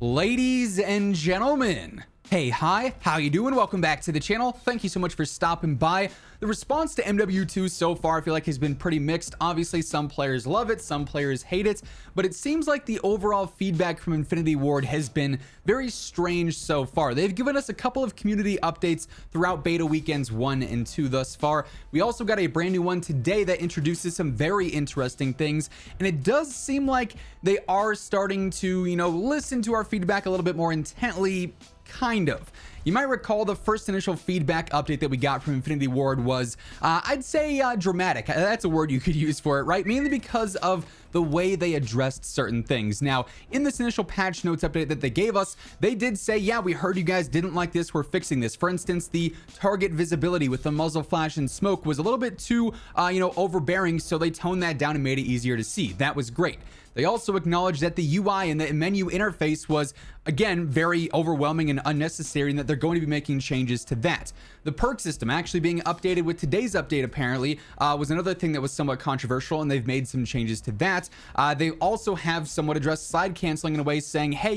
Ladies and gentlemen, hey, hi, how you doing? Welcome back to the channel. Thank you so much for stopping by. The response to MW2 so far, I feel like, has been pretty mixed. Obviously, some players love it, some players hate it, but it seems like the overall feedback from Infinity Ward has been very strange so far. They've given us a couple of community updates throughout beta weekends 1 and 2 thus far. We also got a brand new one today that introduces some very interesting things, and it does seem like they are starting to, listen to our feedback a little bit more intently. Kind of. You might recall the first initial feedback update that we got from Infinity Ward was, I'd say, dramatic. That's a word you could use for it, right? Mainly because of the way they addressed certain things. Now, in this initial patch notes update that they gave us, they did say, yeah, we heard you guys didn't like this, we're fixing this. For instance, the target visibility with the muzzle flash and smoke was a little bit too, overbearing, so they toned that down and made it easier to see. That was great. They also acknowledged that the UI and the menu interface was, again, very overwhelming and unnecessary, and that they're going to be making changes to that. The perk system actually being updated with today's update, apparently, was another thing that was somewhat controversial, and they've made some changes to that. They also have somewhat addressed slide canceling in a way, saying, hey,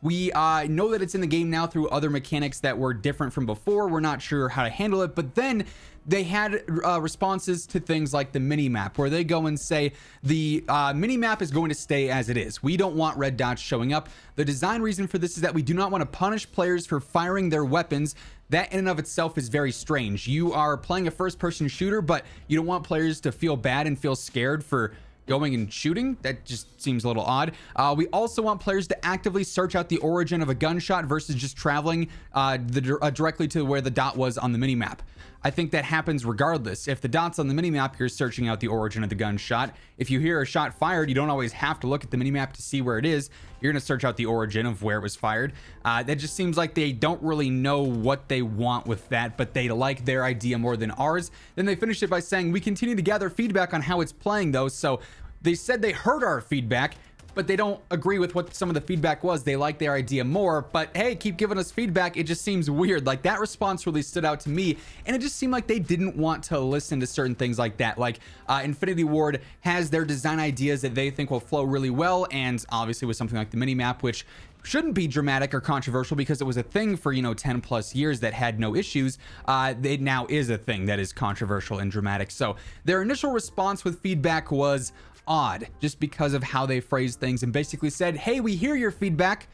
we know that it's in the game now through other mechanics that were different from before. We're not sure how to handle it, but then they had responses to things like the mini-map, where they go and say the mini-map is going to stay as it is. We don't want red dots showing up. The design reason for this is that we do not want to punish players for firing their weapons. That in and of itself is very strange. You are playing a first-person shooter, but you don't want players to feel bad and feel scared for going and shooting. That just seems a little odd. We also want players to actively search out the origin of a gunshot versus just traveling directly to where the dot was on the minimap. I think that happens regardless. If the dot's on the minimap, you're searching out the origin of the gunshot. If you hear a shot fired, you don't always have to look at the minimap to see where it is. You're going to search out the origin of where it was fired. That just seems like they don't really know what they want with that, but they like their idea more than ours. Then they finished it by saying, we continue to gather feedback on how it's playing though. So they said they heard our feedback, but they don't agree with what some of the feedback was. They like their idea more, but hey, keep giving us feedback. It just seems weird. Like, that response really stood out to me, and it just seemed like they didn't want to listen to certain things like that. Like, Infinity Ward has their design ideas that they think will flow really well, and obviously with something like the minimap, which shouldn't be dramatic or controversial because it was a thing for 10 plus years that had no issues. It now is a thing that is controversial and dramatic. So their initial response with feedback was odd, just because of how they phrased things, and basically said, hey, we hear your feedback.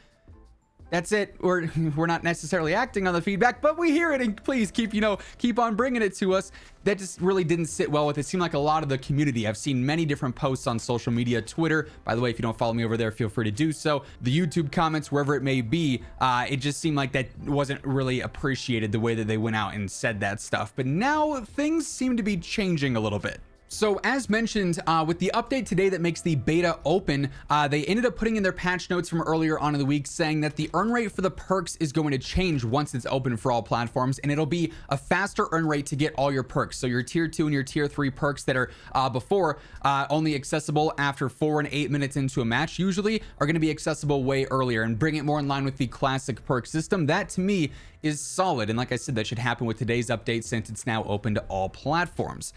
That's it. We're not necessarily acting on the feedback, but we hear it, and please keep on bringing it to us. That just really didn't sit well with it. It seemed like a lot of the community. I've seen many different posts on social media, Twitter. By the way, if you don't follow me over there, feel free to do so. The YouTube comments, wherever it may be, it just seemed like that wasn't really appreciated, the way that they went out and said that stuff. But now things seem to be changing a little bit. So as mentioned, with the update today that makes the beta open, they ended up putting in their patch notes from earlier on in the week saying that the earn rate for the perks is going to change once it's open for all platforms, and it'll be a faster earn rate to get all your perks. So your tier 2 and your tier 3 perks that are before only accessible after 4 and 8 minutes into a match usually are going to be accessible way earlier, and bring it more in line with the classic perk system. That to me is solid, and like I said, that should happen with today's update since it's now open to all platforms.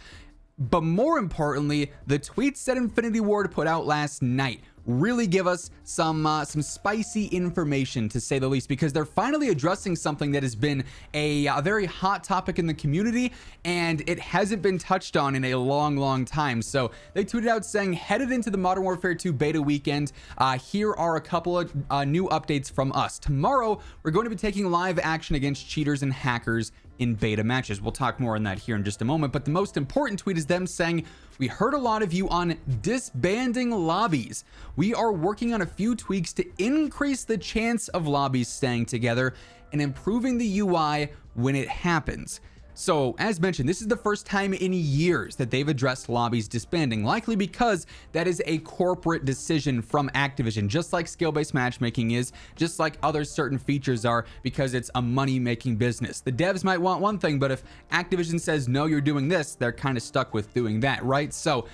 But more importantly, the tweets that Infinity Ward put out last night really give us some spicy information, to say the least, because they're finally addressing something that has been a very hot topic in the community, and it hasn't been touched on in a long time. So they tweeted out saying, headed into the Modern Warfare 2 beta weekend, here are a couple of new updates from us. Tomorrow, we're going to be taking live action against cheaters and hackers in beta matches. We'll talk more on that here in just a moment, but the most important tweet is them saying, we heard a lot of you on disbanding lobbies. We are working on a few tweaks to increase the chance of lobbies staying together and improving the UI when it happens. So as mentioned, this is the first time in years that they've addressed lobbies disbanding, likely because that is a corporate decision from Activision, just like skill-based matchmaking is, just like other certain features are, because it's a money-making business. The devs might want one thing, but if Activision says, no, you're doing this, they're kind of stuck with doing that, right? So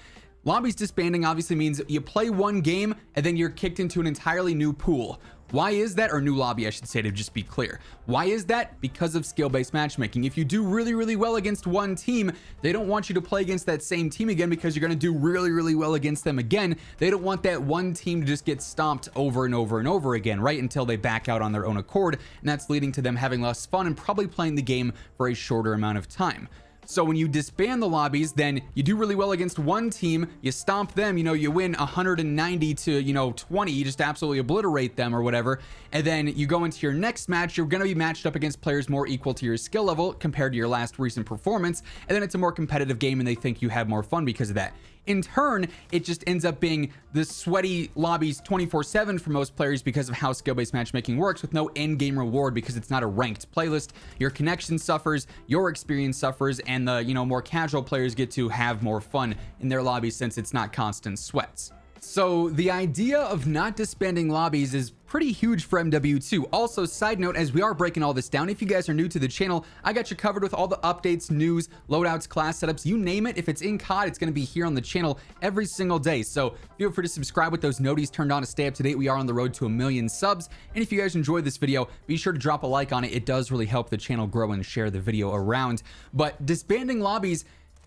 lobbies disbanding obviously means you play one game and then you're kicked into an entirely new pool. Why is that? Or new lobby, I should say, to just be clear. Why is that? Because of skill-based matchmaking. If you do really, really well against one team, they don't want you to play against that same team again because you're going to do really, really well against them again. They don't want that one team to just get stomped over and over and over again, right? Until they back out on their own accord. And that's leading to them having less fun and probably playing the game for a shorter amount of time. So when you disband the lobbies, then you do really well against one team, you stomp them, you win 190 to, 20, you just absolutely obliterate them or whatever. And then you go into your next match, you're going to be matched up against players more equal to your skill level compared to your last recent performance. And then it's a more competitive game and they think you have more fun because of that. In turn, it just ends up being the sweaty lobbies 24/7 for most players because of how skill-based matchmaking works, with no end-game reward because it's not a ranked playlist. Your connection suffers, your experience suffers, and the more casual players get to have more fun in their lobbies since it's not constant sweats. So the idea of not disbanding lobbies is pretty huge for MW2. Also, side note, as we are breaking all this down, if you guys are new to the channel, I got you covered with all the updates, news, loadouts, class setups, you name it. If it's in COD, it's going to be here on the channel every single day. So feel free to subscribe with those noties turned on to stay up to date. We are on the road to 1 million subs. And if you guys enjoyed this video, be sure to drop a like on it. It does really help the channel grow and share the video around. But disbanding lobbies,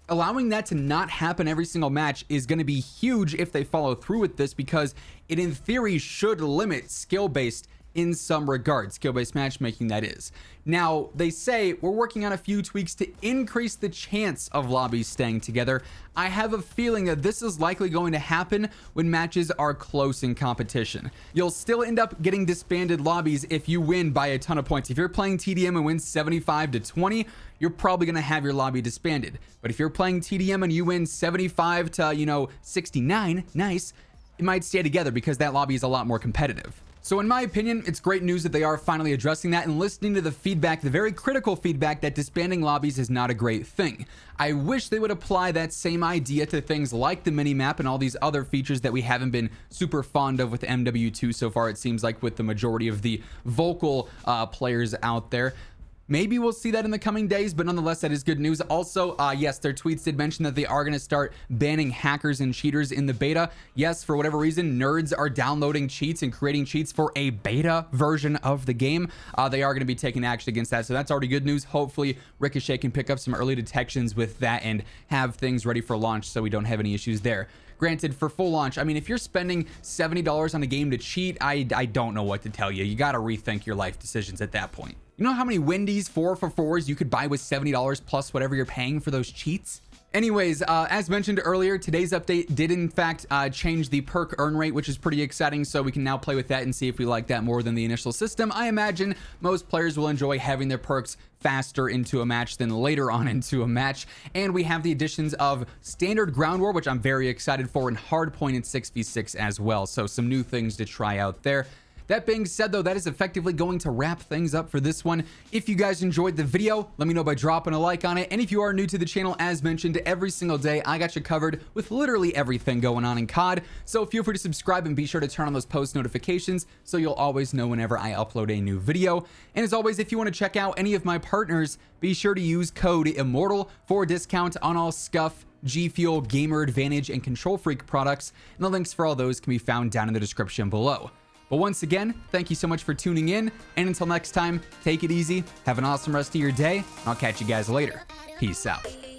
allowing that to not happen every single match is going to be huge if they follow through with this, because it in theory should limit skill-based in some regard, skill-based matchmaking that is. Now, they say we're working on a few tweaks to increase the chance of lobbies staying together. I have a feeling that this is likely going to happen when matches are close in competition. You'll still end up getting disbanded lobbies if you win by a ton of points. If you're playing TDM and win 75 to 20, you're probably going to have your lobby disbanded. But if you're playing TDM and you win 75 to, 69, nice, it might stay together because that lobby is a lot more competitive. So in my opinion, it's great news that they are finally addressing that and listening to the feedback, the very critical feedback that disbanding lobbies is not a great thing. I wish they would apply that same idea to things like the minimap and all these other features that we haven't been super fond of with MW2 so far, it seems like, with the majority of the vocal players out there. Maybe we'll see that in the coming days, but nonetheless, that is good news. Also, yes, their tweets did mention that they are going to start banning hackers and cheaters in the beta. Yes, for whatever reason, nerds are downloading cheats and creating cheats for a beta version of the game. They are going to be taking action against that, so that's already good news. Hopefully, Ricochet can pick up some early detections with that and have things ready for launch so we don't have any issues there. Granted, for full launch, I mean, if you're spending $70 on a game to cheat, I don't know what to tell you. You got to rethink your life decisions at that point. You know how many Wendy's 4-for-4s you could buy with $70 plus whatever you're paying for those cheats? Anyways, as mentioned earlier, today's update did in fact change the perk earn rate, which is pretty exciting, so we can now play with that and see if we like that more than the initial system. I imagine most players will enjoy having their perks faster into a match than later on into a match. And we have the additions of standard ground war, which I'm very excited for, and hardpoint in 6v6 as well, so some new things to try out there. That being said, though, that is effectively going to wrap things up for this one. If you guys enjoyed the video, let me know by dropping a like on it. And if you are new to the channel, as mentioned, every single day, I got you covered with literally everything going on in COD. So feel free to subscribe and be sure to turn on those post notifications so you'll always know whenever I upload a new video. And as always, if you want to check out any of my partners, be sure to use code WhosImmortal for a discount on all Scuff, G Fuel, Gamer Advantage, and Control Freak products. And the links for all those can be found down in the description below. But once again, thank you so much for tuning in, and until next time, take it easy, have an awesome rest of your day, and I'll catch you guys later. Peace out.